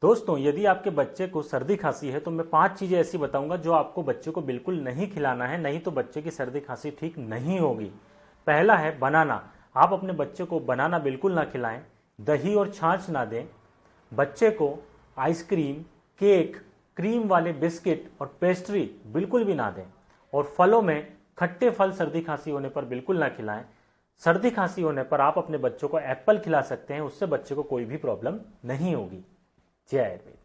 दोस्तों, यदि आपके बच्चे को सर्दी खांसी है तो मैं 5 चीजें ऐसी बताऊंगा जो आपको बच्चे को बिल्कुल नहीं खिलाना है, नहीं तो बच्चे की सर्दी खांसी ठीक नहीं होगी। पहला है बनाना। आप अपने बच्चे को बनाना बिल्कुल ना खिलाएं, दही और छाछ ना दें, बच्चे को आइसक्रीम, केक, क्रीम वाले बिस्किट और पेस्ट्री बिल्कुल भी ना दें, और फलों में खट्टे फल सर्दी खांसी होने पर बिल्कुल ना खिलाएं। सर्दी खांसी होने पर आप अपने बच्चों को एप्पल खिला सकते हैं, उससे बच्चे को कोई भी प्रॉब्लम नहीं होगी। जय आयुर्वेद।